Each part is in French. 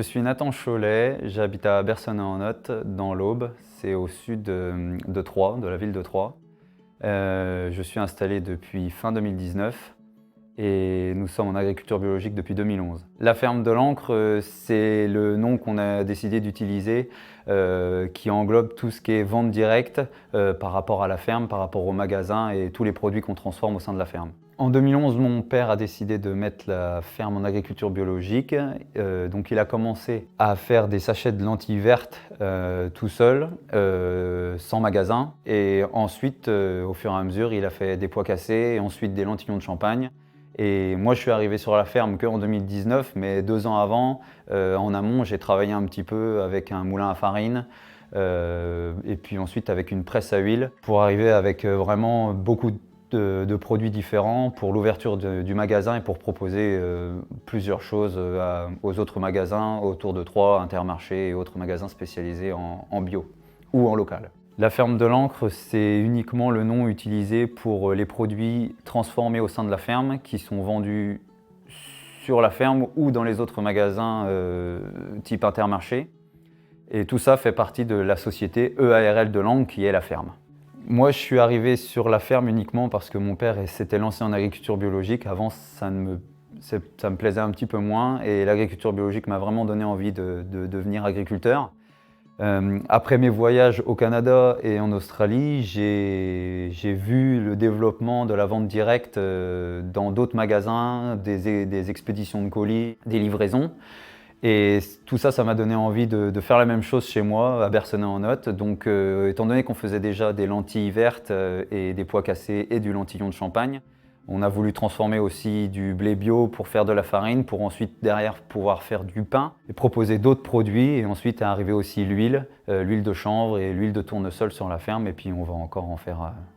Je suis Nathan Cholet, j'habite à Bersonnet-en-Othe, dans l'Aube. C'est au sud de Troyes, de la ville de Troyes. Je suis installé depuis fin 2019 et nous sommes en agriculture biologique depuis 2011. La ferme de l'Ancre, c'est le nom qu'on a décidé d'utiliser, qui englobe tout ce qui est vente directe par rapport à la ferme, par rapport au magasin et tous les produits qu'on transforme au sein de la ferme. En 2011, mon père a décidé de mettre la ferme en agriculture biologique. Donc il a commencé à faire des sachets de lentilles vertes tout seul, sans magasin. Et ensuite, au fur et à mesure, il a fait des pois cassés et ensuite des lentillons de champagne. Et moi, je suis arrivé sur la ferme qu'en 2019, mais 2 ans avant, en amont, j'ai travaillé un petit peu avec un moulin à farine, et puis ensuite avec une presse à huile, pour arriver avec vraiment beaucoup de produits différents pour l'ouverture du magasin et pour proposer plusieurs choses aux autres magasins autour de Troyes, Intermarché et autres magasins spécialisés en bio ou en local. La ferme de l'Ancre, c'est uniquement le nom utilisé pour les produits transformés au sein de la ferme qui sont vendus sur la ferme ou dans les autres magasins type Intermarché. Et tout ça fait partie de la société EARL de l'Ancre qui est la ferme. Moi, je suis arrivé sur la ferme uniquement parce que mon père s'était lancé en agriculture biologique. Avant, ça me plaisait un petit peu moins et l'agriculture biologique m'a vraiment donné envie de devenir agriculteur. Après mes voyages au Canada et en Australie, j'ai vu le développement de la vente directe dans d'autres magasins, des expéditions de colis, des livraisons. Et tout ça, ça m'a donné envie de faire la même chose chez moi, à Bersonnet-en-Othe. Donc, étant donné qu'on faisait déjà des lentilles vertes et des pois cassés et du lentillon de champagne, on a voulu transformer aussi du blé bio pour faire de la farine, pour ensuite derrière pouvoir faire du pain et proposer d'autres produits. Et ensuite est arrivé aussi l'huile, l'huile de chanvre et l'huile de tournesol sur la ferme. Et puis on va encore en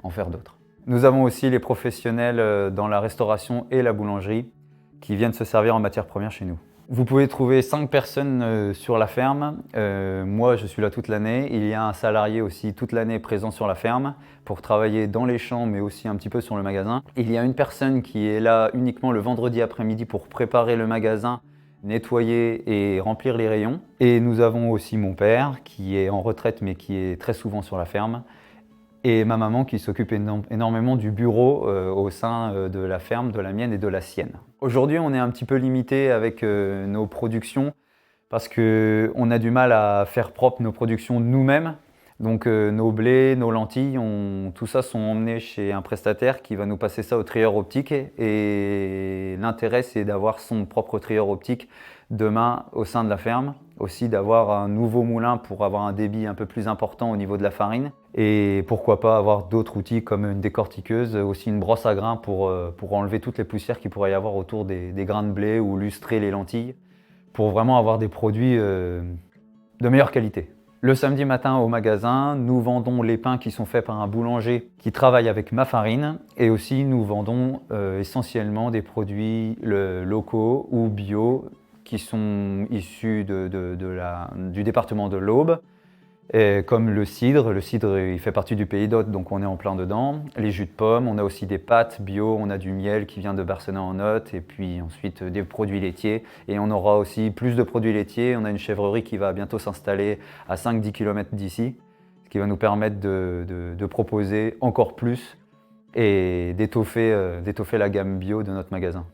faire d'autres. Nous avons aussi les professionnels dans la restauration et la boulangerie qui viennent se servir en matière première chez nous. Vous pouvez trouver 5 personnes sur la ferme. Moi, je suis là toute l'année. Il y a un salarié aussi toute l'année présent sur la ferme pour travailler dans les champs, mais aussi un petit peu sur le magasin. Il y a une personne qui est là uniquement le vendredi après-midi pour préparer le magasin, nettoyer et remplir les rayons. Et nous avons aussi mon père qui est en retraite, mais qui est très souvent sur la ferme. Et ma maman qui s'occupe énormément du bureau au sein de la ferme, de la mienne et de la sienne. Aujourd'hui, on est un petit peu limité avec nos productions parce qu'on a du mal à faire propre nos productions nous-mêmes. Donc nos blés, nos lentilles, tout ça sont emmenés chez un prestataire qui va nous passer ça au trieur optique. Et l'intérêt, c'est d'avoir son propre trieur optique demain au sein de la ferme. Aussi d'avoir un nouveau moulin pour avoir un débit un peu plus important au niveau de la farine. Et pourquoi pas avoir d'autres outils comme une décortiqueuse, aussi une brosse à grains pour enlever toutes les poussières qu'il pourrait y avoir autour des grains de blé ou lustrer les lentilles. Pour vraiment avoir des produits de meilleure qualité. Le samedi matin au magasin, nous vendons les pains qui sont faits par un boulanger qui travaille avec ma farine. Et aussi nous vendons essentiellement des produits locaux ou bio qui sont issus du département de l'Aube, comme le cidre. Le cidre, il fait partie du pays d'Othe, donc on est en plein dedans. Les jus de pommes, on a aussi des pâtes bio, on a du miel qui vient de Bersonnet-en-Othe, et puis ensuite des produits laitiers. Et on aura aussi plus de produits laitiers. On a une chèvrerie qui va bientôt s'installer à 5-10 km d'ici, ce qui va nous permettre de proposer encore plus et d'étoffer la gamme bio de notre magasin.